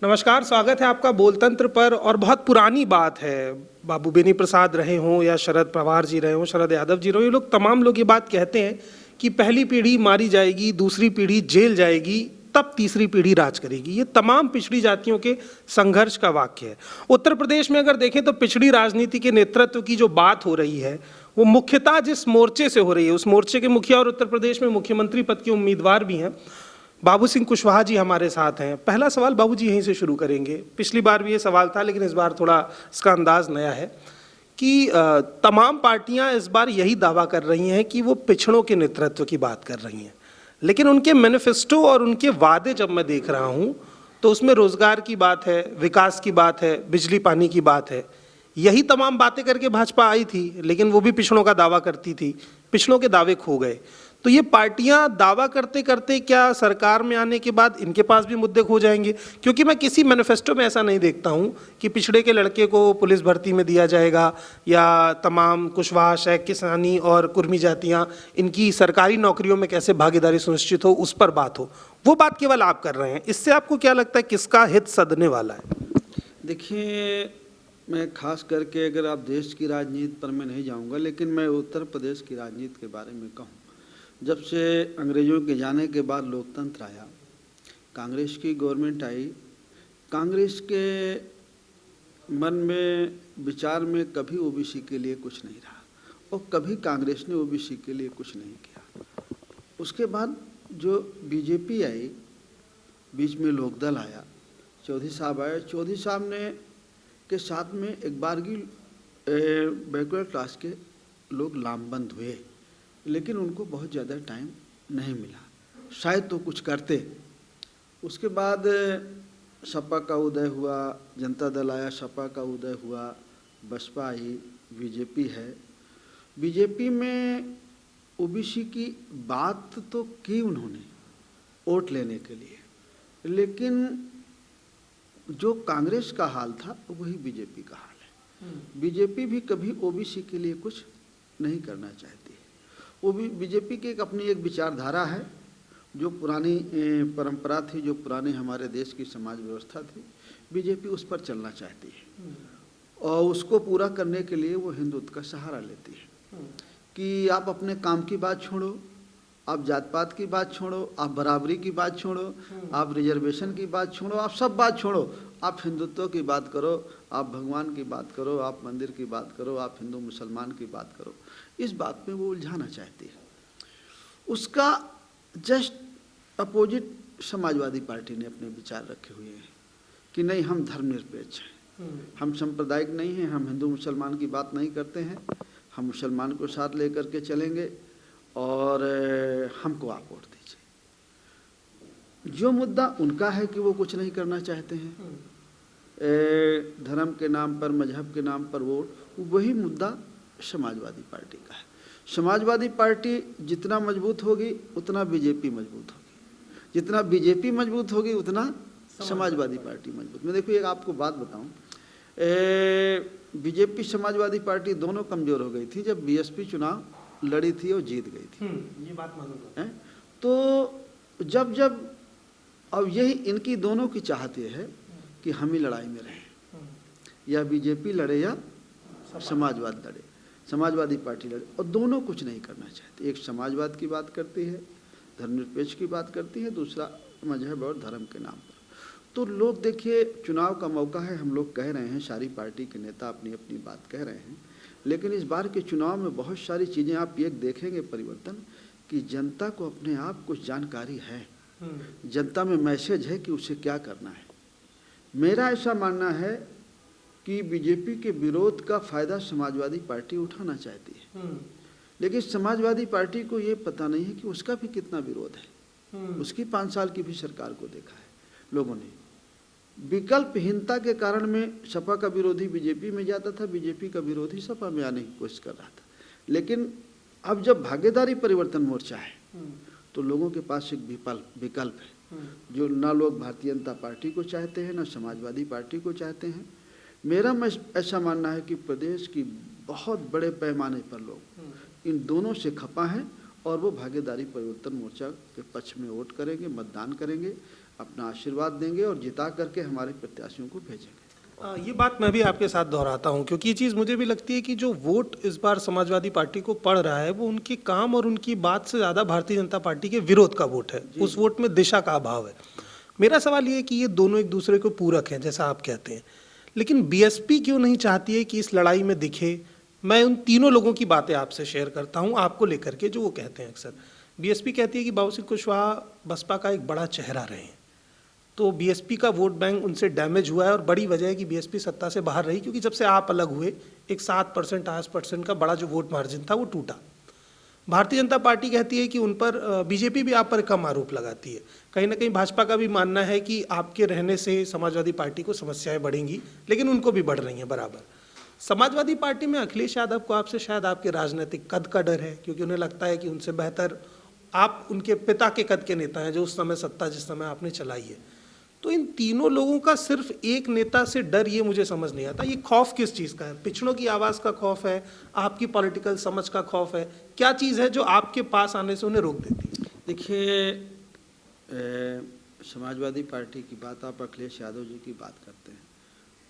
नमस्कार, स्वागत है आपका बोलतंत्र पर। और बहुत पुरानी बात है, बाबू बेनी प्रसाद रहे हों या शरद पवार जी रहे हों, शरद यादव जी रहे हों, ये लोग तमाम लोग ये बात कहते हैं कि पहली पीढ़ी मारी जाएगी, दूसरी पीढ़ी जेल जाएगी, तब तीसरी पीढ़ी राज करेगी। ये तमाम पिछड़ी जातियों के संघर्ष का वाक्य है। उत्तर प्रदेश में अगर देखें तो पिछड़ी राजनीति के नेतृत्व की जो बात हो रही है वो मुख्यतः जिस मोर्चे से हो रही है, उस मोर्चे के मुखिया और उत्तर प्रदेश में मुख्यमंत्री पद के उम्मीदवार भी हैं बाबू सिंह कुशवाहा जी हमारे साथ हैं। पहला सवाल बाबू जी यहीं से शुरू करेंगे। पिछली बार भी ये सवाल था लेकिन इस बार थोड़ा इसका अंदाज नया है कि तमाम पार्टियां इस बार यही दावा कर रही हैं कि वो पिछड़ों के नेतृत्व की बात कर रही हैं, लेकिन उनके मैनिफेस्टो और उनके वादे जब मैं देख रहा हूं तो उसमें रोजगार की बात है, विकास की बात है, बिजली पानी की बात है। यही तमाम बातें करके भाजपा आई थी, लेकिन वो भी पिछड़ों का दावा करती थी, पिछड़ों के दावे खो गए। तो ये पार्टियां दावा करते करते क्या सरकार में आने के बाद इनके पास भी मुद्दे खो जाएंगे? क्योंकि मैं किसी मैनिफेस्टो में ऐसा नहीं देखता हूं कि पिछड़े के लड़के को पुलिस भर्ती में दिया जाएगा या तमाम कुशवाहा, शैख, किसानी और कुर्मी जातियां इनकी सरकारी नौकरियों में कैसे भागीदारी सुनिश्चित हो, उस पर बात हो। वो बात केवल आप कर रहे हैं। इससे आपको क्या लगता है किसका हित सधने वाला है? देखिए, मैं खास करके अगर आप देश की राजनीति पर मैं नहीं जाऊंगा, लेकिन मैं उत्तर प्रदेश की राजनीति के बारे में कहूँ। जब से अंग्रेज़ों के जाने के बाद लोकतंत्र आया, कांग्रेस की गवर्नमेंट आई, कांग्रेस के मन में, विचार में कभी ओबीसी के लिए कुछ नहीं रहा और कभी कांग्रेस ने ओबीसी के लिए कुछ नहीं किया। उसके बाद जो बीजेपी आई, बीच में लोकदल आया, चौधरी साहब आए, चौधरी साहब ने के साथ में एक बारगी बैकवर्ड क्लास के लोग लामबंद हुए, लेकिन उनको बहुत ज़्यादा टाइम नहीं मिला, शायद तो कुछ करते। उसके बाद सपा का उदय हुआ, जनता दल आया, सपा का उदय हुआ, बसपा आई, बीजेपी है। बीजेपी में ओबीसी की बात तो की उन्होंने वोट लेने के लिए, लेकिन जो कांग्रेस का हाल था वही बीजेपी का हाल है। बीजेपी भी कभी ओबीसी के लिए कुछ नहीं करना चाहती है। वो भी बीजेपी की अपनी एक विचारधारा है, जो पुरानी परंपरा थी, जो पुरानी हमारे देश की समाज व्यवस्था थी, बीजेपी उस पर चलना चाहती है और उसको पूरा करने के लिए वो हिंदुत्व का सहारा लेती है कि आप अपने काम की बात छोड़ो, आप जात पात की बात छोड़ो, आप बराबरी की बात छोड़ो, आप रिजर्वेशन की बात छोड़ो, आप सब बात छोड़ो, आप हिंदुत्व की बात करो, आप भगवान की बात करो, आप मंदिर की बात करो, आप हिंदू मुसलमान की बात करो। इस बात में वो उलझाना चाहती है। उसका जस्ट अपोजिट समाजवादी पार्टी ने अपने विचार रखे हुए हैं कि नहीं, हम धर्मनिरपेक्ष हैं, हम सांप्रदायिक नहीं हैं, हम हिंदू मुसलमान की बात नहीं करते हैं, हम मुसलमान को साथ लेकर के चलेंगे और हमको आप वोट दीजिए। जो मुद्दा उनका है कि वो कुछ नहीं करना चाहते हैं, धर्म के नाम पर, मजहब के नाम पर वोट, वही मुद्दा समाजवादी पार्टी का है। समाजवादी पार्टी जितना मजबूत होगी उतना बीजेपी मजबूत होगी, जितना बीजेपी मजबूत होगी उतना समाजवादी पार्टी मजबूत। मैं देखो एक आपको बात बताऊं, बीजेपी समाजवादी पार्टी दोनों कमज़ोर हो गई थी जब बीएसपी चुनाव लड़ी थी और जीत गई थी। ये बात मालूम है। तो जब अब यही इनकी दोनों की चाहत ये है कि हम ही लड़ाई में रहें, या बीजेपी लड़े या समाजवाद लड़े, समाजवादी पार्टी लड़े, और दोनों कुछ नहीं करना चाहते। एक समाजवाद की बात करती है, धर्मनिरपेक्ष की बात करती है, दूसरा मजहब और धर्म के नाम पर। तो लोग देखिए, चुनाव का मौका है, हम लोग कह रहे हैं, सारी पार्टी के नेता अपनी अपनी बात कह रहे हैं, लेकिन इस बार के चुनाव में बहुत सारी चीज़ें आप ये देखेंगे परिवर्तन कि जनता को अपने आप कुछ जानकारी है, जनता में मैसेज है कि उसे क्या करना है। मेरा ऐसा मानना है कि बीजेपी के विरोध का फायदा समाजवादी पार्टी उठाना चाहती है, लेकिन समाजवादी पार्टी को ये पता नहीं है कि उसका भी कितना विरोध है। उसकी 5 साल की भी सरकार को देखा है लोगों ने। विकल्पहीनता के कारण में सपा का विरोधी बीजेपी में जाता था, बीजेपी का विरोधी सपा में आने की कोशिश कर रहा था। लेकिन अब जब भागीदारी परिवर्तन मोर्चा है तो लोगों के पास एक विकल्प है, जो ना लोग भारतीय जनता पार्टी को चाहते हैं, ना समाजवादी पार्टी को चाहते हैं। मेरा ऐसा मानना है कि प्रदेश की बहुत बड़े पैमाने पर लोग इन दोनों से खपा हैं और वो भागीदारी परिवर्तन मोर्चा के पक्ष में वोट करेंगे, मतदान करेंगे। अपना आशीर्वाद देंगे और जिता करके हमारे प्रत्याशियों को भेजेंगे। ये बात मैं भी आपके साथ दोहराता हूँ, क्योंकि ये चीज़ मुझे भी लगती है कि जो वोट इस बार समाजवादी पार्टी को पड़ रहा है वो उनके काम और उनकी बात से ज़्यादा भारतीय जनता पार्टी के विरोध का वोट है। उस वोट में दिशा का अभाव है। मेरा सवाल ये है कि ये दोनों एक दूसरे को पूरक हैं जैसा आप कहते हैं, लेकिन बीएसपी क्यों नहीं चाहती है कि इस लड़ाई में दिखे? मैं उन तीनों लोगों की बातें आपसे शेयर करता हूँ आपको लेकर के, जो वो कहते हैं अक्सर। बीएसपी कहती है कि बाबू सिंह कुशवाहा बसपा का एक बड़ा चेहरा रहे हैं, तो बीएसपी का वोट बैंक उनसे डैमेज हुआ है और बड़ी वजह है कि बीएसपी सत्ता से बाहर रही, क्योंकि जब से आप अलग हुए एक 7% 8% का बड़ा जो वोट मार्जिन था वो टूटा। भारतीय जनता पार्टी कहती है कि उन पर बीजेपी भी आप पर कम आरोप लगाती है। कहीं ना कहीं भाजपा का भी मानना है कि आपके रहने से समाजवादी पार्टी को समस्याएं बढ़ेंगी, लेकिन उनको भी बढ़ रही हैं बराबर। समाजवादी पार्टी में अखिलेश यादव को आपसे शायद आपके राजनीतिक कद का डर है, क्योंकि उन्हें लगता है कि उनसे बेहतर आप उनके पिता के कद के नेता हैं जो उस समय सत्ता जिस समय आपने चलाई है। तो इन तीनों लोगों का सिर्फ एक नेता से डर, ये मुझे समझ नहीं आता। ये खौफ किस चीज़ का है? पिछड़ों की आवाज़ का खौफ है, आपकी पॉलिटिकल समझ का खौफ है? क्या चीज़ है जो आपके पास आने से उन्हें रोक देती है? देखिए, समाजवादी पार्टी की बात, आप अखिलेश यादव जी की बात करते हैं।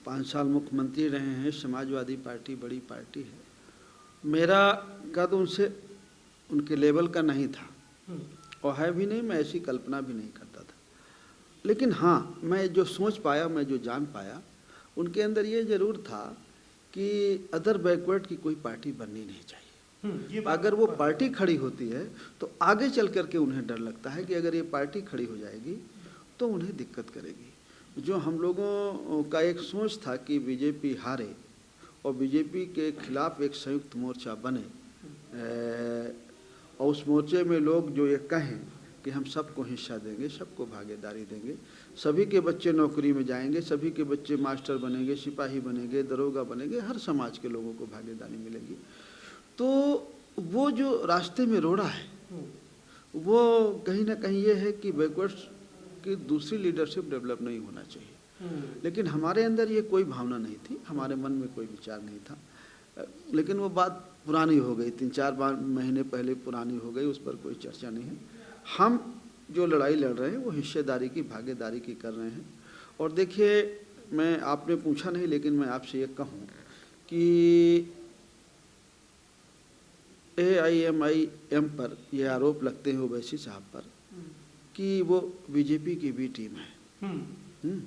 5 साल मुख्यमंत्री रहे हैं। समाजवादी पार्टी बड़ी पार्टी है। मेरा कद उनसे उनके लेवल का नहीं था और है भी नहीं। मैं ऐसी कल्पना भी नहीं करता था। लेकिन हाँ, मैं जो सोच पाया, मैं जो जान पाया, उनके अंदर ये जरूर था कि अदर बैकवर्ड की कोई पार्टी बननी नहीं चाहिए। अगर वो पार्टी खड़ी होती है तो आगे चल करके उन्हें डर लगता है कि अगर ये पार्टी खड़ी हो जाएगी तो उन्हें दिक्कत करेगी। जो हम लोगों का एक सोच था कि बीजेपी हारे और बीजेपी के खिलाफ एक संयुक्त मोर्चा बने और उस मोर्चे में लोग जो ये कहें कि हम सबको हिस्सा देंगे, सबको भागीदारी देंगे, सभी के बच्चे नौकरी में जाएंगे, सभी के बच्चे मास्टर बनेंगे, सिपाही बनेंगे, दरोगा बनेंगे, हर समाज के लोगों को भागीदारी मिलेगी। तो वो जो रास्ते में रोड़ा है वो कहीं ना कहीं ये है कि बैकवर्ड्स की दूसरी लीडरशिप डेवलप नहीं होना चाहिए। लेकिन हमारे अंदर ये कोई भावना नहीं थी, हमारे मन में कोई विचार नहीं था। लेकिन वो बात पुरानी हो गई, 3-4 महीने पहले पुरानी हो गई, उस पर कोई चर्चा नहीं है। हम जो लड़ाई लड़ रहे हैं वो हिस्सेदारी की, भागीदारी की कर रहे हैं। और देखिए, मैं आपने पूछा नहीं लेकिन मैं आपसे ये कहूँ कि AIMIM पर ये आरोप लगते हैं ओवैसी साहब पर कि वो बीजेपी की भी टीम है।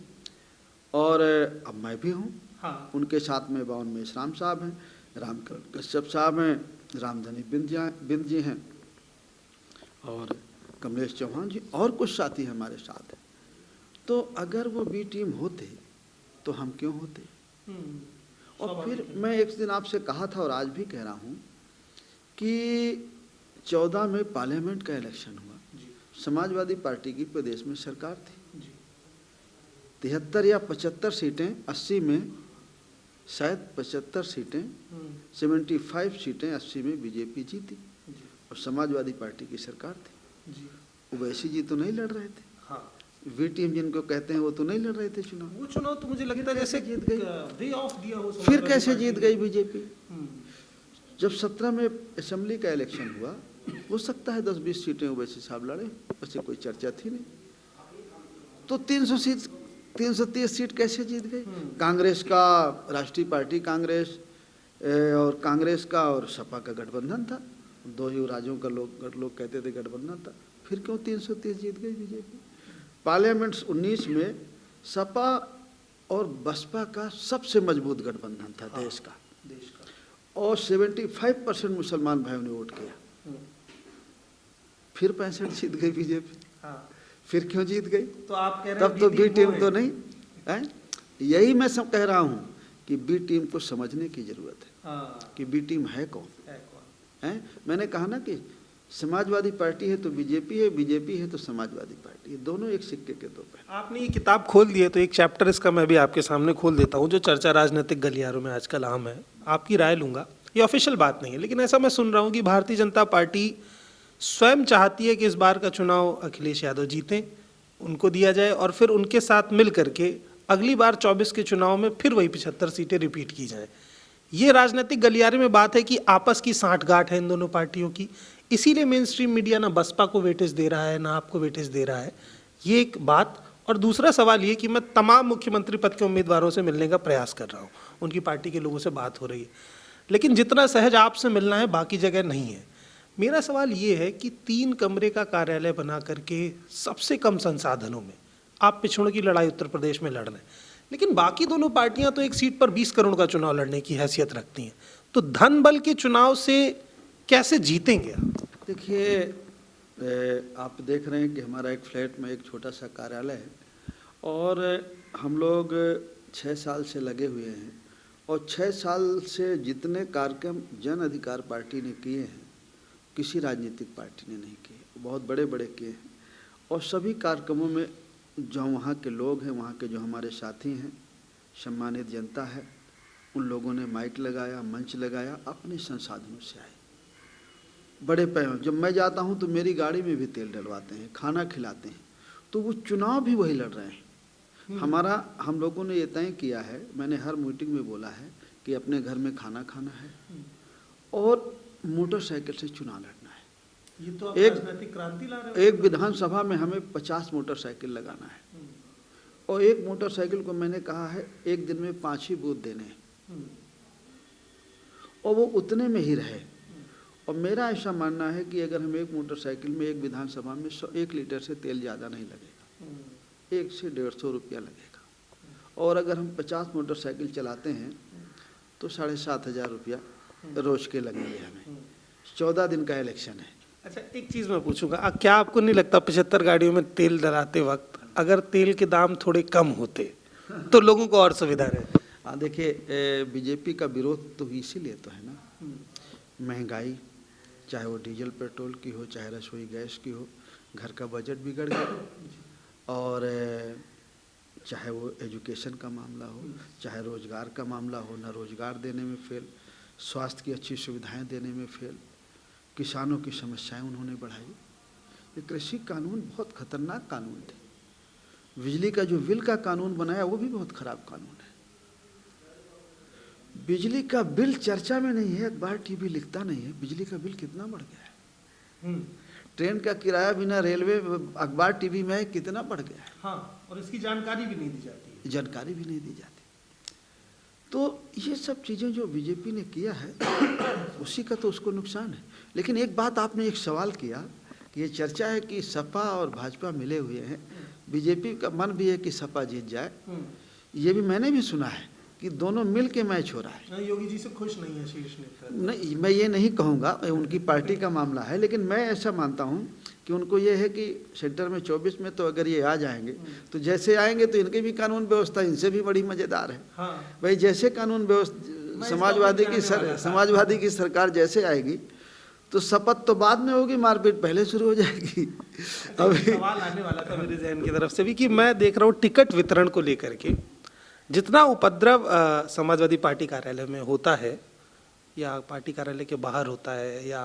और अब मैं भी हूँ। हाँ। उनके साथ में बावन मेश्राम साहब हैं, रामकरण कश्यप साहब हैं, रामधनी बिंद जी हैं और कमलेश चौहान जी और कुछ साथी हमारे साथ हैं। तो अगर वो बी टीम होते तो हम क्यों होते? और फिर मैं एक दिन आपसे कहा था और आज भी कह रहा हूँ कि 14 में पार्लियामेंट का इलेक्शन हुआ, समाजवादी पार्टी की प्रदेश में सरकार थी। 73 या 75 सीटें, 80 में शायद 75 सीटें, 75 सीटें 80 में बीजेपी जीती और समाजवादी पार्टी की सरकार थी। ओवैसी जी तो नहीं लड़ रहे थे। हाँ। वी टीम जिनको कहते हैं वो तो नहीं लड़ रहे थे चुनाव। वो चुनाव तो मुझे लगता है जैसे जीत गई, वे ऑफ दिया हो। फिर कैसे जीत गई बीजेपी? जब 17 में असेंबली का इलेक्शन हुआ, हो सकता है 10-20 सीटें ओवैसी साहब लड़े, वैसे कोई चर्चा थी नहीं। तो 330 सीट कैसे जीत गई? कांग्रेस का, राष्ट्रीय पार्टी कांग्रेस और कांग्रेस का और सपा का गठबंधन था। 2 ही राज्यों का लोग कहते थे गठबंधन था। फिर क्यों 330 जीत गई बीजेपी? पार्लियामेंट 19 में सपा और बसपा का सबसे मजबूत गठबंधन था देश का। और 75% मुसलमान भाइयों ने वोट किया। फिर 65 जीत गई बीजेपी। फिर क्यों जीत गई? तो आप कह रहे हैं तब तो बी टीम तो नहीं है। यही मैं सब कह रहा हूँ कि बी टीम को समझने की जरूरत है कि बी टीम है कौन है। मैंने कहा ना कि समाजवादी पार्टी है तो बीजेपी है, बीजेपी है तो समाजवादी पार्टी है, दोनों एक सिक्के के दो पहलू। आपने ये किताब खोल दी है तो एक चैप्टर इसका मैं भी आपके सामने खोल देता हूँ, जो चर्चा राजनीतिक गलियारों में आजकल आम है। आपकी राय लूंगा, ये ऑफिशियल बात नहीं है, लेकिन ऐसा मैं सुन रहा हूँ कि भारतीय जनता पार्टी स्वयं चाहती है कि इस बार का चुनाव अखिलेश यादव जीतें, उनको दिया जाए और फिर उनके साथ मिल करके अगली बार 24 के चुनाव में फिर वही 75 सीटें रिपीट की जाएं। ये राजनीतिक गलियारे में बात है कि आपस की साठगांठ है इन दोनों पार्टियों की, इसीलिए मेन स्ट्रीम मीडिया ना बसपा को वेटेज दे रहा है ना आपको वेटेज दे रहा है। ये एक बात। और दूसरा सवाल ये कि मैं तमाम मुख्यमंत्री पद के उम्मीदवारों से मिलने का प्रयास कर रहा हूँ, उनकी पार्टी के लोगों से बात हो रही है, लेकिन जितना सहज आपसे मिलना है बाकी जगह नहीं है। मेरा सवाल ये है कि 3 कमरे का कार्यालय बना करके सबसे कम संसाधनों में आप पिछड़ों की लड़ाई उत्तर प्रदेश में लड़ रहे हैं, लेकिन बाकी दोनों पार्टियां तो एक सीट पर 20 करोड़ का चुनाव लड़ने की हैसियत रखती हैं, तो धन बल के चुनाव से कैसे जीतेंगे आप? देखिए, आप देख रहे हैं कि हमारा एक फ्लैट में एक छोटा सा कार्यालय है और हम लोग 6 साल से लगे हुए हैं और 6 साल से जितने कार्यक्रम जन अधिकार पार्टी ने किए हैं किसी राजनीतिक पार्टी ने नहीं किए, बहुत बड़े बड़े किए हैं। और सभी कार्यक्रमों में जो वहाँ के लोग हैं, वहाँ के जो हमारे साथी हैं, सम्मानित जनता है, उन लोगों ने माइक लगाया, मंच लगाया, अपने संसाधनों से आए बड़े पैमाने। जब मैं जाता हूँ तो मेरी गाड़ी में भी तेल डलवाते हैं, खाना खिलाते हैं, तो वो चुनाव भी वही लड़ रहे हैं। हम लोगों ने ये तय किया है, मैंने हर मीटिंग में बोला है कि अपने घर में खाना खाना है और मोटरसाइकिल से चुनाव लड़ना है। ये तो आप राजनीतिक क्रांति ला रहे हो। एक विधानसभा में हमें 50 मोटरसाइकिल लगाना है और एक मोटरसाइकिल को मैंने कहा है एक दिन में 5 ही बूथ देने हैं और वो उतने में ही रहे। और मेरा ऐसा मानना है कि अगर हम एक मोटरसाइकिल में एक विधानसभा में 1 लीटर से तेल ज़्यादा नहीं लगेगा, 1 से 150 रुपया लगेगा। और अगर हम 50 मोटरसाइकिल चलाते हैं तो 7,500 रुपया रोज के लगेंगे हमें। 14 दिन का इलेक्शन है। अच्छा, एक चीज़ मैं पूछूंगा, क्या आपको नहीं लगता 75 गाड़ियों में तेल डलाते वक्त अगर तेल के दाम थोड़े कम होते तो लोगों को और सुविधा रहती? हाँ, देखिए, बीजेपी का विरोध तो इसीलिए तो है ना, महंगाई, चाहे वो डीजल पेट्रोल की हो, चाहे रसोई गैस की हो, घर का बजट बिगड़ गया, और चाहे वो एजुकेशन का मामला हो, चाहे रोजगार का मामला हो, ना रोजगार देने में फेल, स्वास्थ्य की अच्छी सुविधाएं देने में फेल, किसानों की समस्याएं उन्होंने बढ़ाई। ये कृषि कानून बहुत खतरनाक कानून थे। बिजली का जो बिल का कानून बनाया वो भी बहुत खराब कानून है। बिजली का बिल चर्चा में नहीं है, अखबार टीवी लिखता नहीं है, बिजली का बिल कितना बढ़ गया है। ट्रेन का किराया बिना रेलवे अखबार टीवी में कितना बढ़ गया है। हाँ, और इसकी जानकारी भी नहीं दी जाती। जानकारी भी नहीं दी जाती। तो ये सब चीज़ें जो बीजेपी ने किया है उसी का तो उसको नुकसान है। लेकिन एक बात आपने एक सवाल किया कि ये चर्चा है कि सपा और भाजपा मिले हुए हैं, बीजेपी का मन भी है कि सपा जीत जाए। ये भी मैंने भी सुना है कि दोनों मिल के मैच हो रहा है। योगी जी से खुश नहीं है शीर्ष नेता? नहीं, मैं ये नहीं कहूँगा, उनकी पार्टी का मामला है, लेकिन मैं ऐसा मानता हूँ कि उनको ये है कि सेंटर में 24 में तो अगर ये आ जाएंगे तो जैसे आएंगे तो इनकी भी कानून व्यवस्था इनसे भी बड़ी मज़ेदार है। हाँ। भाई, जैसे कानून व्यवस्था समाजवादी की सरकार जैसे आएगी तो शपथ तो बाद में होगी, मारपीट पहले शुरू हो जाएगी। अभी सवाल आने वाला था मेरे जहन की तरफ से भी कि मैं देख रहा हूँ टिकट वितरण को लेकर के जितना उपद्रव समाजवादी पार्टी कार्यालय में होता है या पार्टी कार्यालय के बाहर होता है या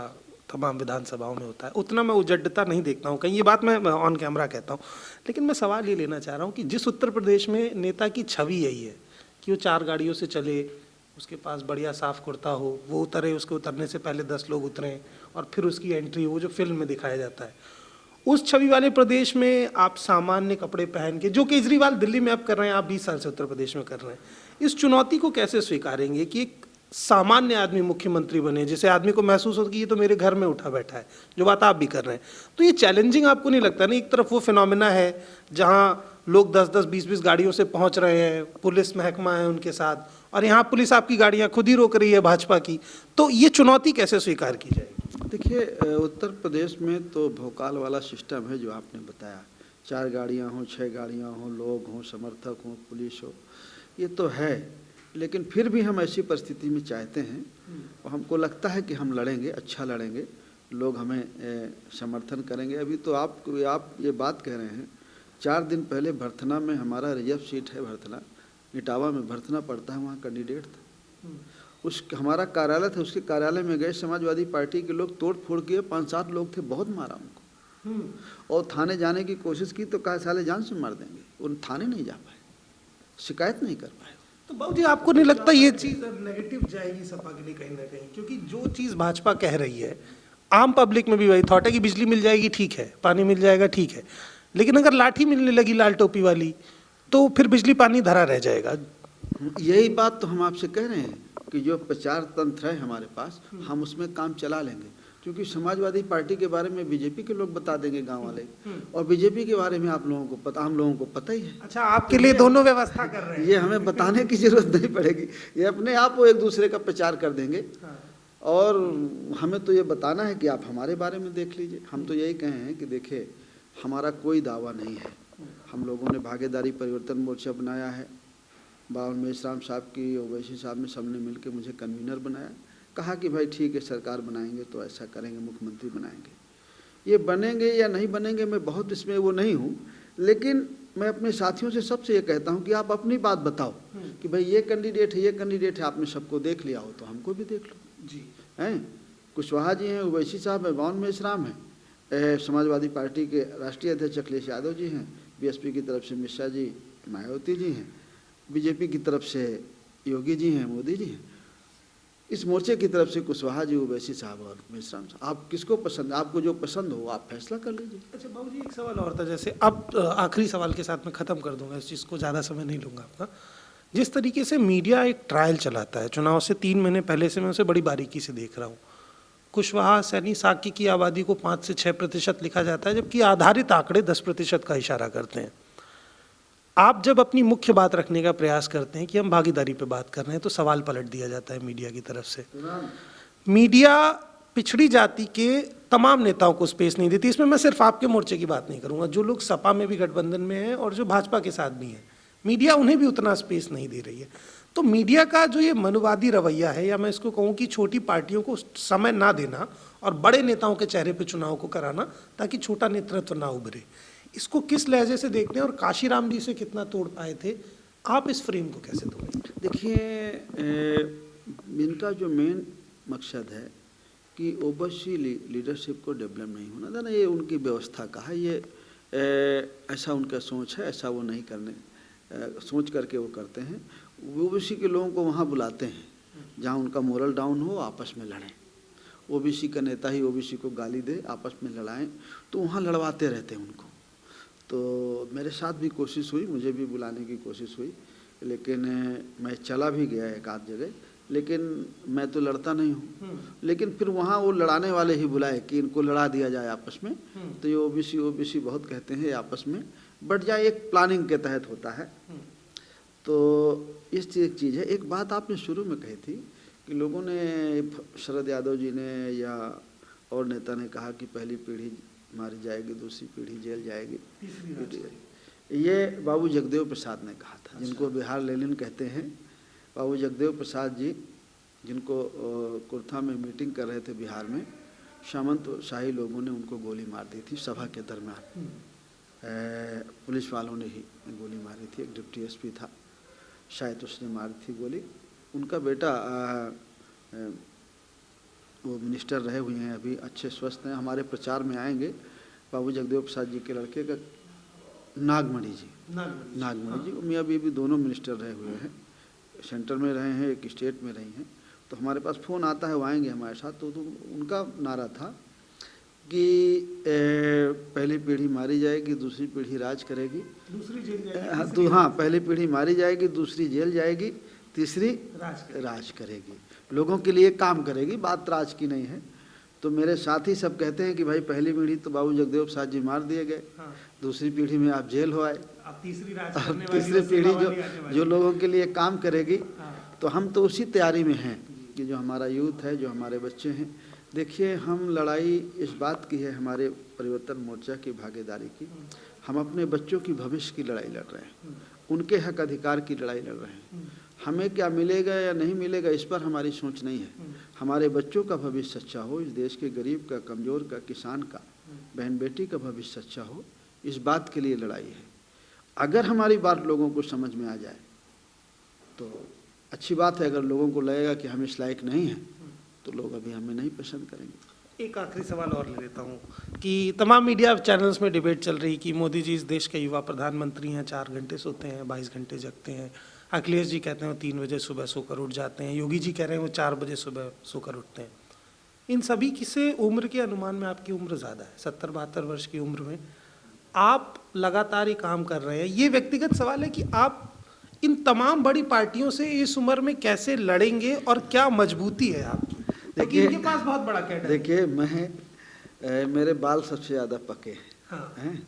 तमाम विधानसभाओं में होता है, उतना मैं उजड्डता नहीं देखता हूँ कहीं। ये बात मैं ऑन कैमरा कहता हूँ, लेकिन मैं सवाल ये लेना चाह रहा हूँ कि जिस उत्तर प्रदेश में नेता की छवि यही है कि वो 4 गाड़ियों से चले, उसके पास बढ़िया साफ कुर्ता हो, वो उतरे, उसके उतरने से पहले 10 लोग उतरें और फिर उसकी एंट्री हो, जो फिल्म में दिखाया जाता है, उस छवि वाले प्रदेश में आप सामान्य कपड़े पहन के, जो केजरीवाल दिल्ली में आप कर रहे हैं, आप 20 साल से उत्तर प्रदेश में कर रहे हैं, इस चुनौती को कैसे स्वीकारेंगे कि एक सामान्य आदमी मुख्यमंत्री बने, जिसे आदमी को महसूस हो कि ये तो मेरे घर में उठा बैठा है, जो बात आप भी कर रहे हैं? तो ये चैलेंजिंग आपको नहीं लगता ना? एक तरफ वो फिनोमिना है जहाँ लोग 10-10, 20-20 गाड़ियों से पहुँच रहे हैं, पुलिस महकमा है उनके साथ, और यहाँ पुलिस आपकी गाड़ियाँ खुद ही रोक रही है भाजपा की, तो ये चुनौती कैसे स्वीकार की जाएगी? देखिए, उत्तर प्रदेश में तो भोकाल वाला सिस्टम है जो आपने बताया, 4 गाड़ियाँ हों, 6 गाड़ियाँ हों, लोग हों, समर्थक हों, पुलिस हो, ये तो है। लेकिन फिर भी हम ऐसी परिस्थिति में चाहते हैं और हमको लगता है कि हम लड़ेंगे, अच्छा लड़ेंगे, लोग हमें समर्थन करेंगे। अभी तो आप ये बात कह रहे हैं, 4 दिन पहले भरथना में हमारा रिजर्व सीट है, भरथना इटावा में भरथना पड़ता है, वहाँ कैंडिडेट था, उस हमारा कार्यालय था, उसके कार्यालय में गए, समाजवादी पार्टी के लोग तोड़ फोड़ किए, 5-7 लोग थे, बहुत मारा उनको, और थाने जाने की कोशिश की तो कहा साले जान से मार देंगे, उन थाने नहीं जा पाए, शिकायत नहीं कर पाए। तो बाबू जी, आपको नहीं लगता ये चीज़ नेगेटिव जाएगी सपा के लिए कहीं ना कहीं? क्योंकि जो चीज़ भाजपा कह रही है, आम पब्लिक में भी वही थॉट है कि बिजली मिल जाएगी ठीक है, पानी मिल जाएगा ठीक है, लेकिन अगर लाठी मिलने लगी लाल टोपी वाली तो फिर बिजली पानी धरा रह जाएगा। यही बात तो हम आपसे कह रहे हैं कि जो प्रचार तंत्र है हमारे पास, हम उसमें काम चला लेंगे, क्योंकि समाजवादी पार्टी के बारे में बीजेपी के लोग बता देंगे गांव वाले, और बीजेपी के बारे में आप लोगों को पता, हम लोगों को पता ही है। अच्छा, आपके लिए दोनों व्यवस्था कर रहे हैं। ये हमें बताने की जरूरत नहीं पड़ेगी, ये अपने आप वो एक दूसरे का प्रचार कर देंगे। और हमें तो ये बताना है कि आप हमारे बारे में देख लीजिए। हम तो यही कहे हैं कि देखिए, हमारा कोई दावा नहीं है। हम लोगों ने भागीदारी परिवर्तन मोर्चा बनाया है, बावन मेश्राम साहब की, ओवैसी साहब ने, सबने मिलकर मुझे कन्वीनर बनाया, कहा कि भाई ठीक है, सरकार बनाएंगे तो ऐसा करेंगे, मुख्यमंत्री बनाएंगे। ये बनेंगे या नहीं बनेंगे, मैं बहुत इसमें वो नहीं हूँ, लेकिन मैं अपने साथियों से सबसे ये कहता हूँ कि आप अपनी बात बताओ कि भाई ये कैंडिडेट है, ये कैंडिडेट है, आपने सबको देख लिया हो तो हमको भी देख लो जी। हैं। कुशवाहा जी हैं, ओवैसी साहब है, बावन मेश्राम है, समाजवादी पार्टी के राष्ट्रीय अध्यक्ष अखिलेश यादव जी हैं, बीएसपी की तरफ से मिश्रा जी, मायावती जी हैं, बीजेपी की तरफ से योगी जी हैं, मोदी जी हैं, इस मोर्चे की तरफ से कुशवाहा जी, ओवैसी साहब और मेश्राम साहब। आप किसको पसंद, आपको जो पसंद हो आप फैसला कर लीजिए। अच्छा बाबू जी, एक सवाल और था, जैसे अब आखिरी सवाल के साथ मैं ख़त्म कर दूंगा इस चीज़ को, ज़्यादा समय नहीं लूँगा आपका। जिस तरीके से मीडिया एक ट्रायल चलाता है, चुनाव से 3 महीने पहले से मैं उसे बड़ी बारीकी से देख रहा हूँ। कुशवाहा, सैनी, साकी की आबादी को 5 से 6% लिखा जाता है, जबकि आधारित आंकड़े 10% का इशारा करते हैं। आप जब अपनी मुख्य बात रखने का प्रयास करते हैं कि हम भागीदारी पे बात कर रहे हैं, तो सवाल पलट दिया जाता है मीडिया की तरफ से। मीडिया पिछड़ी जाति के तमाम नेताओं को स्पेस नहीं देती। इसमें मैं सिर्फ आपके मोर्चे की बात नहीं करूंगा, जो लोग सपा में भी गठबंधन में हैं और जो भाजपा के साथ भी हैं, मीडिया उन्हें भी उतना स्पेस नहीं दे रही है। तो मीडिया का जो ये मनुवादी रवैया है, या मैं इसको कहूँ कि छोटी पार्टियों को समय ना देना और बड़े नेताओं के चेहरे पर चुनाव को कराना ताकि छोटा नेतृत्व ना उभरे, इसको किस लहजे से देखते हैं और काशीराम जी से कितना तोड़ पाए थे, आप इस फ्रेम को कैसे तोड़ें? देखिए, इनका जो मेन मकसद है कि ओबीसी लीडरशिप को डेवलप नहीं होना देना, ये उनकी व्यवस्था का है। ये ऐसा उनका सोच है, ऐसा वो नहीं करने सोच करके वो करते हैं। ओबीसी के लोगों को वहाँ बुलाते हैं जहाँ उनका मोरल डाउन हो, आपस में लड़ें। ओबीसी का नेता ही ओबीसी को गाली दे, आपस में लड़ाएं, तो वहाँ लड़वाते रहते हैं उनको। तो मेरे साथ भी कोशिश हुई, मुझे भी बुलाने की कोशिश हुई, लेकिन मैं चला भी गया एक आध जगह, लेकिन मैं तो लड़ता नहीं हूँ। लेकिन फिर वहाँ वो लड़ाने वाले ही बुलाए कि इनको लड़ा दिया जाए आपस में। तो ये ओबीसी बहुत कहते हैं आपस में बट जाए, एक प्लानिंग के तहत होता है। तो इस चीज़ है। एक बात आपने शुरू में कही थी कि लोगों ने, शरद यादव जी ने या और नेता ने कहा कि पहली पीढ़ी मारी जाएगी, दूसरी पीढ़ी जेल जाएगी, ये बाबू जगदेव प्रसाद ने कहा था। जिनको बिहार लेनिन कहते हैं, बाबू जगदेव प्रसाद जी, जिनको कुर्था में मीटिंग कर रहे थे बिहार में, सामंत शाही लोगों ने उनको गोली मार दी थी सभा के दरमियान। पुलिस वालों ने ही गोली मारी थी, एक डिप्टी एसपी था शायद, उसने मारी थी गोली। उनका बेटा वो मिनिस्टर रहे हुए हैं, अभी अच्छे स्वस्थ हैं, हमारे प्रचार में आएंगे। बाबू जगदेव प्रसाद जी के लड़के का नागमणि जी, नागमणि जी, मियाँ बीवी दोनों मिनिस्टर रहे हुए हैं, सेंटर में रहे हैं, एक स्टेट में रही हैं। तो हमारे पास फ़ोन आता है, वो आएंगे हमारे साथ। तो उनका नारा था कि पहली पीढ़ी मारी जाएगी, दूसरी पीढ़ी राज करेगी, दूसरी जेल जाएगी। हाँ, पहली पीढ़ी मारी जाएगी, दूसरी जेल जाएगी, तीसरी राज करेगी, लोगों के लिए काम करेगी, बात राज की नहीं है। तो मेरे साथी सब कहते हैं कि भाई पहली पीढ़ी तो बाबू जगदेव प्रसाद जी मार दिए गए, दूसरी पीढ़ी में आप जेल हो आए, अब तीसरी पीढ़ी जो लोगों के लिए काम करेगी। तो हम तो उसी तैयारी में हैं कि जो हमारा यूथ है, जो हमारे बच्चे हैं। देखिए, हम लड़ाई इस बात की है, हमारे परिवर्तन मोर्चा की भागीदारी की, हम अपने बच्चों की भविष्य की लड़ाई लड़ रहे हैं, उनके हक अधिकार की लड़ाई लड़ रहे हैं। हमें क्या मिलेगा या नहीं मिलेगा, इस पर हमारी सोच नहीं है। हमारे बच्चों का भविष्य सच्चा हो, इस देश के गरीब का, कमज़ोर का, किसान का, बहन बेटी का भविष्य सच्चा हो, इस बात के लिए लड़ाई है। अगर हमारी बात लोगों को समझ में आ जाए तो अच्छी बात है। अगर लोगों को लगेगा कि हम इस लायक नहीं हैं तो लोग अभी हमें नहीं पसंद करेंगे। एक आखिरी सवाल और ले लेता हूँ कि तमाम मीडिया चैनल्स में डिबेट चल रही कि मोदी जी इस देश के युवा प्रधानमंत्री हैं, 4 घंटे सोते हैं, 22 घंटे जगते हैं। अखिलेश जी कहते हैं वो 3 बजे सुबह सोकर उठ जाते हैं, योगी जी कह रहे हैं वो 4 बजे सुबह सोकर उठते हैं। इन सभी की से उम्र के अनुमान में आपकी उम्र ज़्यादा है, 70-72 वर्ष की उम्र में आप लगातार ये काम कर रहे हैं, ये व्यक्तिगत सवाल है कि आप इन तमाम बड़ी पार्टियों से इस उम्र में कैसे लड़ेंगे और क्या मजबूती है आपकी? देखिए इनके पास बहुत बड़ा कैडर है। देखिए मेरे बाल सबसे ज़्यादा पके हैं, हाँ। हैं?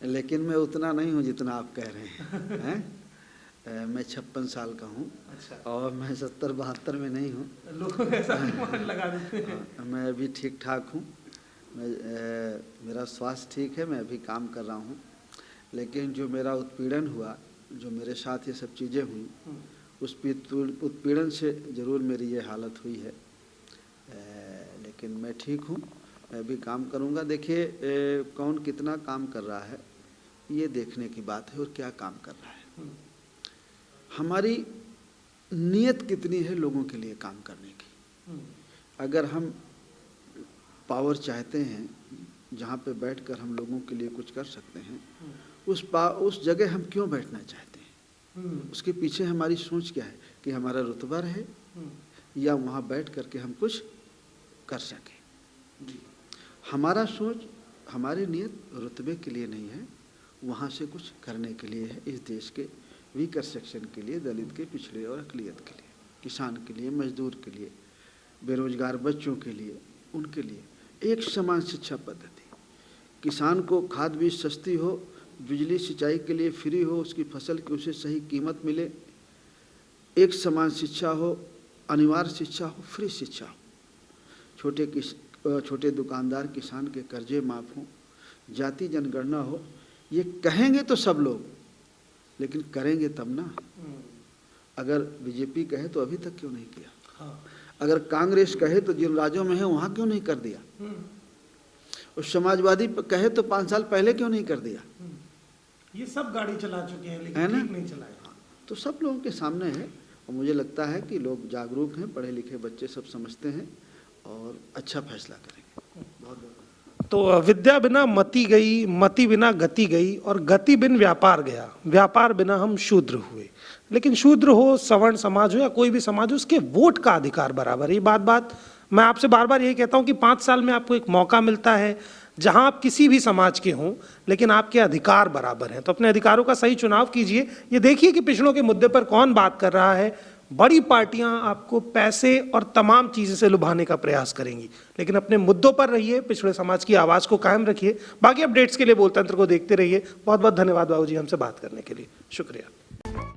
लेकिन मैं उतना नहीं हूँ जितना आप कह रहे हैं, हैं? मैं 56 साल का हूँ। अच्छा। और मैं 70-72 में नहीं हूँ। लोग ऐसा अनुमान लगा देते हैं। मैं अभी ठीक ठाक हूँ। मेरा स्वास्थ्य ठीक है, मैं अभी काम कर रहा हूँ। लेकिन जो मेरा उत्पीड़न हुआ, जो मेरे साथ ये सब चीज़ें हुई, उस उत्पीड़न से ज़रूर मेरी ये हालत हुई है। लेकिन मैं ठीक हूँ, मैं भी काम करूँगा। देखिए कौन कितना काम कर रहा है ये देखने की बात है, और क्या काम कर रहा है। हमारी नीयत कितनी है लोगों के लिए काम करने की। अगर हम पावर चाहते हैं जहाँ पे बैठकर हम लोगों के लिए कुछ कर सकते हैं, उस जगह हम क्यों बैठना चाहते हैं? उसके पीछे हमारी सोच क्या है कि हमारा रुतबा रहे या वहाँ बैठ करके हम कुछ कर सकें। हमारा सोच, हमारी नीयत रुतबे के लिए नहीं है, वहाँ से कुछ करने के लिए है। इस देश के वीकर सेक्शन के लिए, दलित के, पिछड़े और अक़लियत के लिए, किसान के लिए, मजदूर के लिए, बेरोजगार बच्चों के लिए, उनके लिए एक समान शिक्षा पद्धति। किसान को खाद बीज सस्ती हो, बिजली सिंचाई के लिए फ्री हो, उसकी फसल की उसे सही कीमत मिले, एक समान शिक्षा हो, अनिवार्य शिक्षा हो, फ्री शिक्षा हो, छोटे दुकानदार किसान के कर्जे माफ़ हों, जाति जनगणना हो। ये कहेंगे तो सब लोग, लेकिन करेंगे तब ना। अगर बीजेपी कहे तो अभी तक क्यों नहीं किया? हाँ। अगर कांग्रेस कहे तो जिन राज्यों में है वहाँ क्यों नहीं कर दिया? और समाजवादी कहे तो 5 साल पहले क्यों नहीं कर दिया? ये सब गाड़ी चला चुके हैं, लेकिन ठीक नहीं चलाए। तो सब लोगों के सामने है, और मुझे लगता है कि लोग जागरूक हैं, पढ़े लिखे बच्चे सब समझते हैं और अच्छा फैसला करेंगे। बहुत तो विद्या बिना मति गई, मति बिना गति गई, और गति बिन व्यापार गया, व्यापार बिना हम शूद्र हुए। लेकिन शूद्र हो, सवर्ण समाज हो या कोई भी समाज हो, उसके वोट का अधिकार बराबर है। ये बात मैं आपसे बार बार यही कहता हूँ कि 5 साल में आपको एक मौका मिलता है जहाँ आप किसी भी समाज के हों, लेकिन आपके अधिकार बराबर हैं। तो अपने अधिकारों का सही चुनाव कीजिए। ये देखिए कि पिछड़ों के मुद्दे पर कौन बात कर रहा है। बड़ी पार्टियां आपको पैसे और तमाम चीज़ों से लुभाने का प्रयास करेंगी, लेकिन अपने मुद्दों पर रहिए, पिछड़े समाज की आवाज़ को कायम रखिए। बाकी अपडेट्स के लिए बोलतंत्र को देखते रहिए। बहुत बहुत धन्यवाद बाबूजी हमसे बात करने के लिए। शुक्रिया।